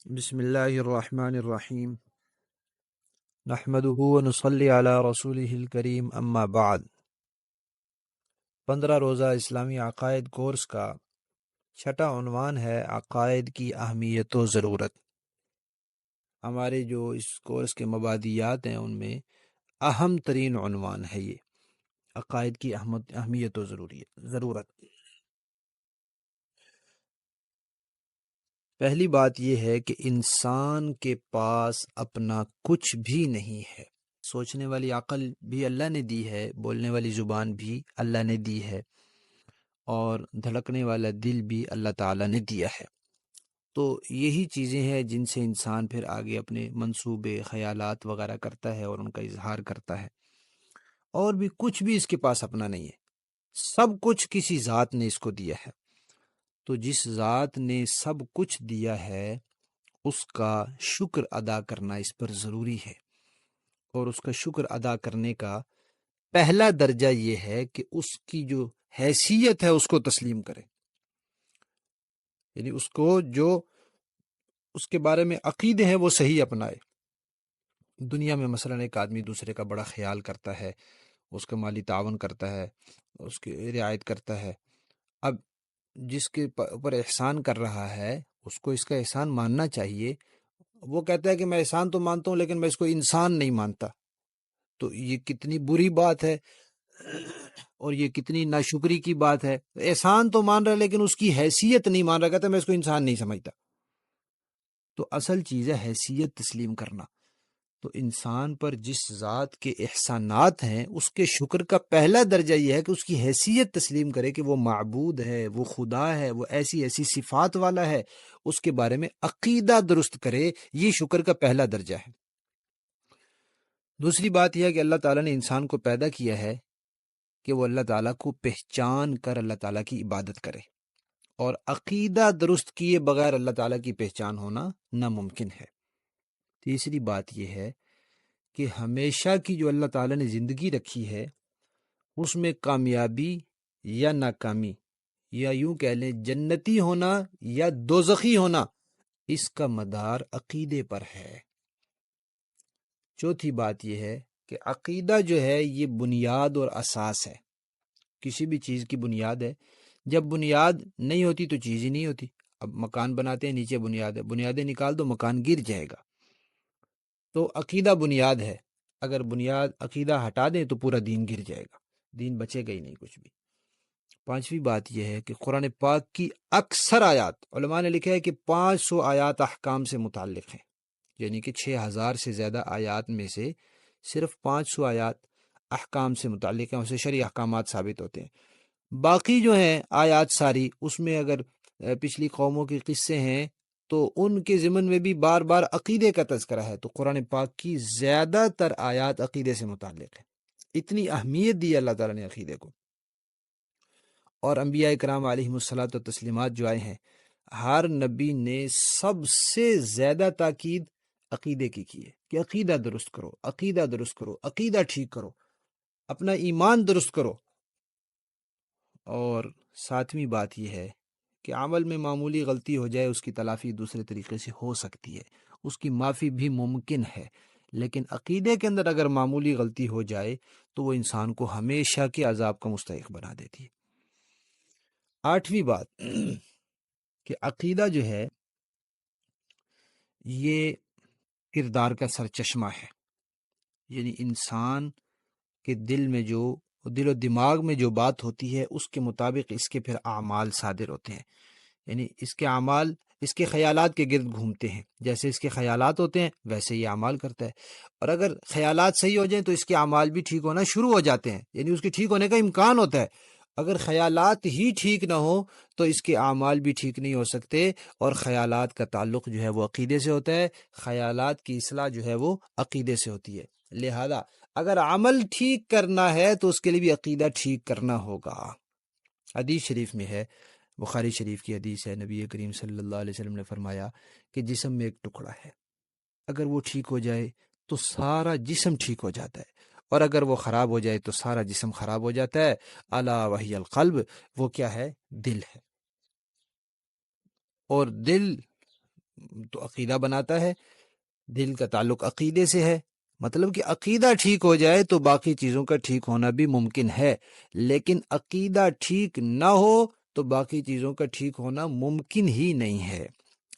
بسم اللہ الرحمن الرحیم نحمدہ ونصلی علی رسولہ الکریم اما بعد 15 روزہ اسلامی عقائد کورس کا چھٹا عنوان ہے عقائد کی اہمیت و ضرورت۔ ہمارے جو اس کورس کے مبادیات ہیں ان میں اہم ترین عنوان ہے یہ عقائد کی اہمیت و ضرورت۔ پہلی بات یہ ہے کہ انسان کے پاس اپنا کچھ بھی نہیں ہے۔ سوچنے والی عقل بھی اللہ نے دی ہے، بولنے والی زبان بھی اللہ نے دی ہے، اور دھڑکنے والا دل بھی اللہ تعالیٰ نے دیا ہے۔ تو یہی چیزیں ہیں جن سے انسان پھر آگے اپنے منصوبے خیالات وغیرہ کرتا ہے اور ان کا اظہار کرتا ہے، اور بھی کچھ بھی اس کے پاس اپنا نہیں ہے، سب کچھ کسی ذات نے اس کو دیا ہے۔ تو جس ذات نے سب کچھ دیا ہے اس کا شکر ادا کرنا اس پر ضروری ہے، اور اس کا شکر ادا کرنے کا پہلا درجہ یہ ہے کہ اس کی جو حیثیت ہے اس کو تسلیم کرے، یعنی اس کو جو اس کے بارے میں عقیدے ہیں وہ صحیح اپنائے۔ دنیا میں مثلا ایک آدمی دوسرے کا بڑا خیال کرتا ہے، اس کا مالی تعاون کرتا ہے، اس کی رعایت کرتا ہے۔ اب جس کے اوپر احسان کر رہا ہے اس کو اس کا احسان ماننا چاہیے۔ وہ کہتا ہے کہ میں احسان تو مانتا ہوں لیکن میں اس کو انسان نہیں مانتا، تو یہ کتنی بری بات ہے اور یہ کتنی ناشکری کی بات ہے۔ احسان تو مان رہا ہے لیکن اس کی حیثیت نہیں مان رہا، کہتا ہے میں اس کو انسان نہیں سمجھتا۔ تو اصل چیز ہے حیثیت تسلیم کرنا۔ تو انسان پر جس ذات کے احسانات ہیں اس کے شکر کا پہلا درجہ یہ ہے کہ اس کی حیثیت تسلیم کرے کہ وہ معبود ہے، وہ خدا ہے، وہ ایسی ایسی صفات والا ہے، اس کے بارے میں عقیدہ درست کرے۔ یہ شکر کا پہلا درجہ ہے۔ دوسری بات یہ ہے کہ اللہ تعالیٰ نے انسان کو پیدا کیا ہے کہ وہ اللہ تعالیٰ کو پہچان کر اللہ تعالیٰ کی عبادت کرے، اور عقیدہ درست کیے بغیر اللہ تعالیٰ کی پہچان ہونا ناممکن ہے۔ تیسری بات یہ ہے کہ ہمیشہ کی جو اللہ تعالیٰ نے زندگی رکھی ہے اس میں کامیابی یا ناکامی، یا یوں کہہ لیں جنتی ہونا یا دوزخی ہونا، اس کا مدار عقیدے پر ہے۔ چوتھی بات یہ ہے کہ عقیدہ جو ہے یہ بنیاد اور اساس ہے، کسی بھی چیز کی بنیاد ہے۔ جب بنیاد نہیں ہوتی تو چیز ہی نہیں ہوتی۔ اب مکان بناتے ہیں، نیچے بنیاد ہے، بنیادیں نکال دو مکان گر جائے گا۔ تو عقیدہ بنیاد ہے، اگر بنیاد عقیدہ ہٹا دیں تو پورا دین گر جائے گا، دین بچے گا ہی نہیں کچھ بھی۔ پانچویں بات یہ ہے کہ قرآن پاک کی اکثر آیات، علماء نے لکھا ہے کہ 500 آیات احکام سے متعلق ہیں، یعنی کہ 6000 سے زیادہ آیات میں سے صرف 500 آیات احکام سے متعلق ہیں، اسے شرعی احکامات ثابت ہوتے ہیں۔ باقی جو ہیں آیات ساری، اس میں اگر پچھلی قوموں کے قصے ہیں تو ان کے ضمن میں بھی بار بار عقیدے کا تذکرہ ہے۔ تو قرآن پاک کی زیادہ تر آیات عقیدے سے متعلق ہیں، اتنی اہمیت دی اللہ تعالیٰ نے عقیدے کو۔ اور انبیاء کرام علیہم الصلاۃ والتسلیمات جو آئے ہیں، ہر نبی نے سب سے زیادہ تاکید عقیدے کی ہے کہ عقیدہ درست کرو، عقیدہ درست کرو، عقیدہ ٹھیک کرو، اپنا ایمان درست کرو۔ اور ساتویں بات یہ ہے کہ عمل میں معمولی غلطی ہو جائے اس کی تلافی دوسرے طریقے سے ہو سکتی ہے، اس کی معافی بھی ممکن ہے، لیکن عقیدے کے اندر اگر معمولی غلطی ہو جائے تو وہ انسان کو ہمیشہ کے عذاب کا مستحق بنا دیتی ہے۔ آٹھویں بات کہ عقیدہ جو ہے یہ کردار کا سرچشمہ ہے، یعنی انسان کے دل و دماغ میں جو بات ہوتی ہے اس کے مطابق اس کے پھر اعمال صادر ہوتے ہیں، یعنی اس کے اعمال اس کے خیالات کے گرد گھومتے ہیں، جیسے اس کے خیالات ہوتے ہیں ویسے یہ اعمال کرتا ہے۔ اور اگر خیالات صحیح ہو جائیں تو اس کے اعمال بھی ٹھیک ہونا شروع ہو جاتے ہیں، یعنی اس کے ٹھیک ہونے کا امکان ہوتا ہے۔ اگر خیالات ہی ٹھیک نہ ہو تو اس کے اعمال بھی ٹھیک نہیں ہو سکتے، اور خیالات کا تعلق جو ہے وہ عقیدے سے ہوتا ہے، خیالات کی اصلاح جو ہے وہ عقیدے سے ہوتی ہے۔ لہذا اگر عمل ٹھیک کرنا ہے تو اس کے لیے بھی عقیدہ ٹھیک کرنا ہوگا۔ حدیث شریف میں ہے، بخاری شریف کی حدیث ہے، نبی کریم صلی اللہ علیہ وسلم نے فرمایا کہ جسم میں ایک ٹکڑا ہے، اگر وہ ٹھیک ہو جائے تو سارا جسم ٹھیک ہو جاتا ہے، اور اگر وہ خراب ہو جائے تو سارا جسم خراب ہو جاتا ہے۔ الا وہی القلب، وہ کیا ہے؟ دل ہے۔ اور دل تو عقیدہ بناتا ہے، دل کا تعلق عقیدے سے ہے، مطلب کہ عقیدہ ٹھیک ہو جائے تو باقی چیزوں کا ٹھیک ہونا بھی ممکن ہے، لیکن عقیدہ ٹھیک نہ ہو تو باقی چیزوں کا ٹھیک ہونا ممکن ہی نہیں ہے۔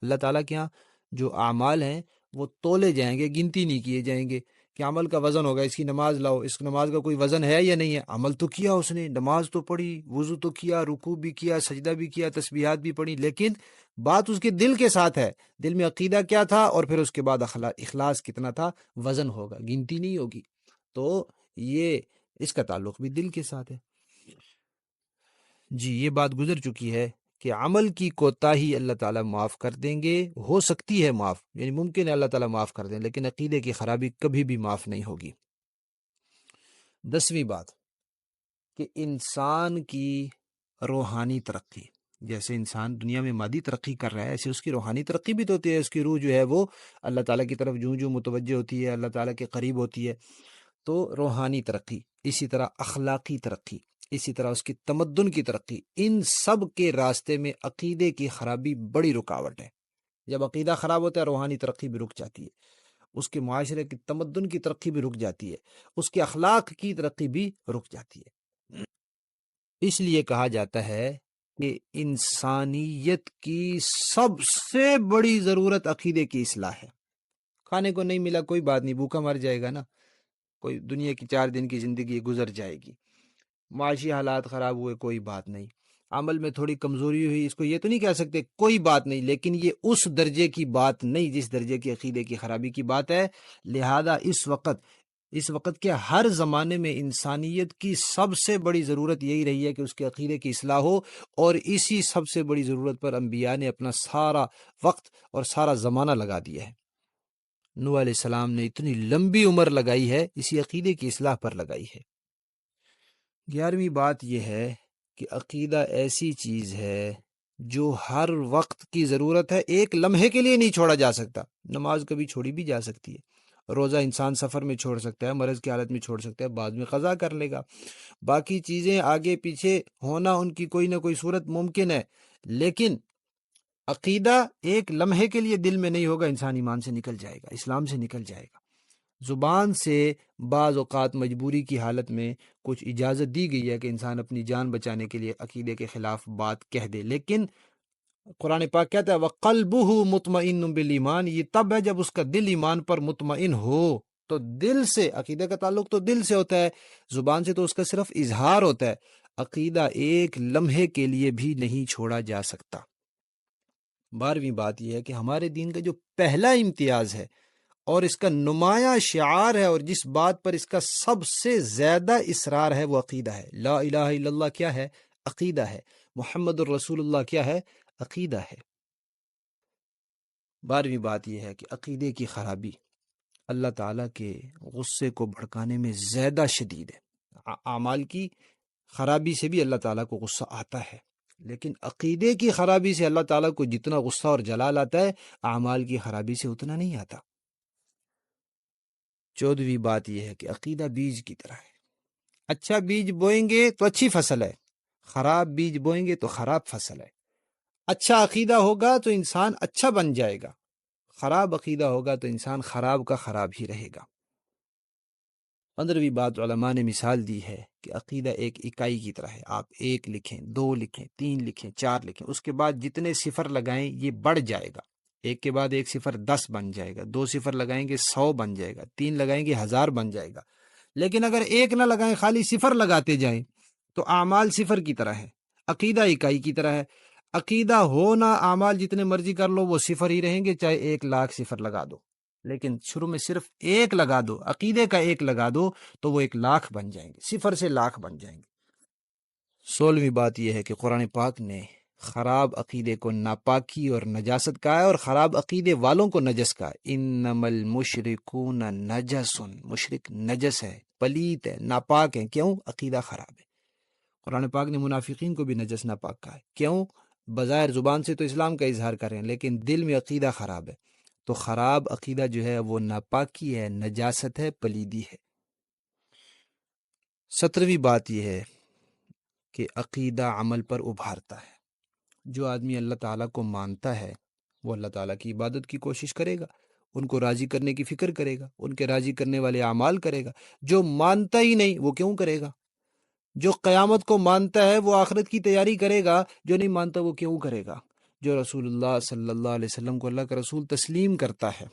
اللہ تعالیٰ کے یہاں جو اعمال ہیں وہ تولے جائیں گے، گنتی نہیں کیے جائیں گے کہ عمل کا وزن ہوگا، اس کی نماز لاؤ، اس نماز کا کوئی وزن ہے یا نہیں ہے، عمل تو کیا اس نے، نماز تو پڑھی، وضو تو کیا، رکوع بھی کیا، سجدہ بھی کیا، تسبیحات بھی پڑھی، لیکن بات اس کے دل کے ساتھ ہے، دل میں عقیدہ کیا تھا اور پھر اس کے بعد اخلاص کتنا تھا، وزن ہوگا، گنتی نہیں ہوگی۔ تو یہ اس کا تعلق بھی دل کے ساتھ ہے۔ جی یہ بات گزر چکی ہے کہ عمل کی کوتاہی اللہ تعالیٰ معاف کر دیں گے، ہو سکتی ہے معاف، یعنی ممکن ہے اللہ تعالیٰ معاف کر دیں، لیکن عقیدے کی خرابی کبھی بھی معاف نہیں ہوگی۔ 10ویں بات کہ انسان کی روحانی ترقی، جیسے انسان دنیا میں مادی ترقی کر رہا ہے ایسے اس کی روحانی ترقی بھی تو ہوتی ہے، اس کی روح جو ہے وہ اللہ تعالیٰ کی طرف جو متوجہ ہوتی ہے، اللہ تعالیٰ کے قریب ہوتی ہے، تو روحانی ترقی، اسی طرح اخلاقی ترقی، اسی طرح اس کی تمدن کی ترقی، ان سب کے راستے میں عقیدے کی خرابی بڑی رکاوٹ ہے۔ جب عقیدہ خراب ہوتا ہے روحانی ترقی بھی رک جاتی ہے، اس کے معاشرے کی تمدن کی ترقی بھی رک جاتی ہے، اس کے اخلاق کی ترقی بھی رک جاتی ہے۔ اس لیے کہا جاتا ہے کہ انسانیت کی سب سے بڑی ضرورت عقیدے کی اصلاح ہے۔ کھانے کو نہیں ملا کوئی بات نہیں، بھوکا مر جائے گا نا، کوئی دنیا کی 4 دن کی زندگی گزر جائے گی، معاشی حالات خراب ہوئے کوئی بات نہیں، عمل میں تھوڑی کمزوری ہوئی، اس کو یہ تو نہیں کہہ سکتے کوئی بات نہیں، لیکن یہ اس درجے کی بات نہیں جس درجے کی عقیدے کی خرابی کی بات ہے۔ لہذا اس وقت کے ہر زمانے میں انسانیت کی سب سے بڑی ضرورت یہی رہی ہے کہ اس کے عقیدے کی اصلاح ہو، اور اسی سب سے بڑی ضرورت پر انبیاء نے اپنا سارا وقت اور سارا زمانہ لگا دیا ہے۔ نوح علیہ السلام نے اتنی لمبی عمر لگائی ہے، اسی عقیدے کی اصلاح پر لگائی ہے۔ 11ویں بات یہ ہے کہ عقیدہ ایسی چیز ہے جو ہر وقت کی ضرورت ہے، ایک لمحے کے لیے نہیں چھوڑا جا سکتا۔ نماز کبھی چھوڑی بھی جا سکتی ہے، روزہ انسان سفر میں چھوڑ سکتا ہے، مرض کی حالت میں چھوڑ سکتا ہے، بعد میں قضا کر لے گا، باقی چیزیں آگے پیچھے ہونا ان کی کوئی نہ کوئی صورت ممکن ہے، لیکن عقیدہ ایک لمحے کے لیے دل میں نہیں ہوگا، انسان ایمان سے نکل جائے گا، اسلام سے نکل جائے گا۔ زبان سے بعض اوقات مجبوری کی حالت میں کچھ اجازت دی گئی ہے کہ انسان اپنی جان بچانے کے لیے عقیدے کے خلاف بات کہہ دے، لیکن قرآن پاک کہتا ہے وَقَلْبُهُ مُطْمَئِنٌ بِالْإِيمَانِ، یہ تب ہے جب اس کا دل ایمان پر مطمئن ہو۔ تو دل سے عقیدے کا تعلق تو دل سے ہوتا ہے، زبان سے تو اس کا صرف اظہار ہوتا ہے۔ عقیدہ ایک لمحے کے لیے بھی نہیں چھوڑا جا سکتا۔ 12ویں بات یہ ہے کہ ہمارے دین کا جو پہلا امتیاز ہے اور اس کا نمایاں شعار ہے، اور جس بات پر اس کا سب سے زیادہ اصرار ہے، وہ عقیدہ ہے۔ لا الہ الا اللہ کیا ہے؟ عقیدہ ہے۔ محمد الرسول اللہ کیا ہے؟ عقیدہ ہے۔ 12ویں بات یہ ہے کہ عقیدے کی خرابی اللہ تعالیٰ کے غصے کو بھڑکانے میں زیادہ شدید ہے۔ اعمال کی خرابی سے بھی اللہ تعالیٰ کو غصہ آتا ہے، لیکن عقیدے کی خرابی سے اللہ تعالیٰ کو جتنا غصہ اور جلال آتا ہے، اعمال کی خرابی سے اتنا نہیں آتا۔ 14ویں بات یہ ہے کہ عقیدہ بیج کی طرح ہے، اچھا بیج بوئیں گے تو اچھی فصل ہے، خراب بیج بوئیں گے تو خراب فصل ہے۔ اچھا عقیدہ ہوگا تو انسان اچھا بن جائے گا، خراب عقیدہ ہوگا تو انسان خراب کا خراب ہی رہے گا۔ 15ویں بات علماء نے مثال دی ہے کہ عقیدہ ایک اکائی کی طرح ہے، آپ 1 لکھیں، 2 لکھیں، 3 لکھیں، 4 لکھیں، اس کے بعد جتنے صفر لگائیں یہ بڑھ جائے گا، 1 کے بعد 1 صفر 10 بن جائے گا، 2 صفر لگائیں گے 100 بن جائے گا، 3 لگائیں گے 1000 بن جائے گا۔ لیکن اگر 1 نہ لگائیں، خالی صفر لگاتے جائیں تو اعمال صفر کی طرح ہے، عقیدہ اکائی کی طرح ہے۔ عقیدہ ہو نہ اعمال جتنے مرضی کر لو وہ صفر ہی رہیں گے، چاہے 1,00,000 صفر لگا دو، لیکن شروع میں صرف 1 لگا دو، عقیدے کا 1 لگا دو تو وہ 1,00,000 بن جائیں گے، صفر سے 1,00,000 بن جائیں گے۔ 16ویں بات یہ ہے کہ قرآن پاک نے خراب عقیدے کو ناپاکی اور نجاست کہا ہے، اور خراب عقیدے والوں کو نجس کہا ہے۔ انما المشرکون نجس، مشرک نجس ہے، پلیت ہے، ناپاک ہے۔ کیوں؟ عقیدہ خراب ہے۔ قرآن پاک نے منافقین کو بھی نجس ناپاک کہا ہے۔ کیوں؟ بظاہر زبان سے تو اسلام کا اظہار کر رہے ہیں، لیکن دل میں عقیدہ خراب ہے۔ تو خراب عقیدہ جو ہے وہ ناپاکی ہے، نجاست ہے، پلیدی ہے۔ 17ویں بات یہ ہے کہ عقیدہ عمل پر ابھارتا ہے۔ جو آدمی اللہ تعالیٰ کو مانتا ہے وہ اللہ تعالیٰ کی عبادت کی کوشش کرے گا، ان کو راضی کرنے کی فکر کرے گا، ان کے راضی کرنے والے اعمال کرے گا۔ جو مانتا ہی نہیں وہ کیوں کرے گا؟ جو قیامت کو مانتا ہے وہ آخرت کی تیاری کرے گا، جو نہیں مانتا وہ کیوں کرے گا؟ جو رسول اللہ صلی اللہ علیہ وسلم کو اللہ کا رسول تسلیم کرتا ہے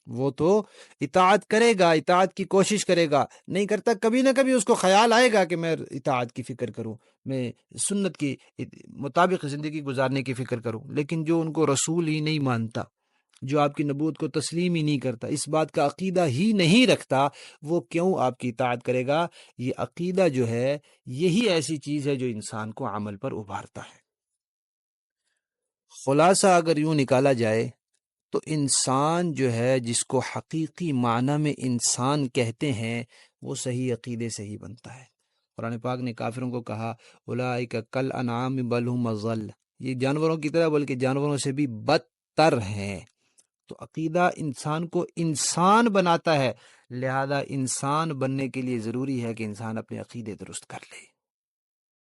وہ تو اطاعت کرے گا، اطاعت کی کوشش کرے گا۔ نہیں کرتا، کبھی نہ کبھی اس کو خیال آئے گا کہ میں اطاعت کی فکر کروں، میں سنت کی مطابق زندگی گزارنے کی فکر کروں، لیکن جو ان کو رسول ہی نہیں مانتا، جو آپ کی نبوت کو تسلیم ہی نہیں کرتا، اس بات کا عقیدہ ہی نہیں رکھتا، وہ کیوں آپ کی اطاعت کرے گا؟ یہ عقیدہ جو ہے یہی ایسی چیز ہے جو انسان کو عمل پر ابھارتا ہے۔ خلاصہ اگر یوں نکالا جائے تو انسان جو ہے، جس کو حقیقی معنی میں انسان کہتے ہیں، وہ صحیح عقیدے سے ہی بنتا ہے۔ قرآن پاک نے کافروں کو کہا اولئک کل انعام بل هم اضل، یہ جانوروں کی طرح بلکہ جانوروں سے بھی بدتر ہیں۔ تو عقیدہ انسان کو انسان بناتا ہے، لہذا انسان بننے کے لیے ضروری ہے کہ انسان اپنے عقیدے درست کر لے۔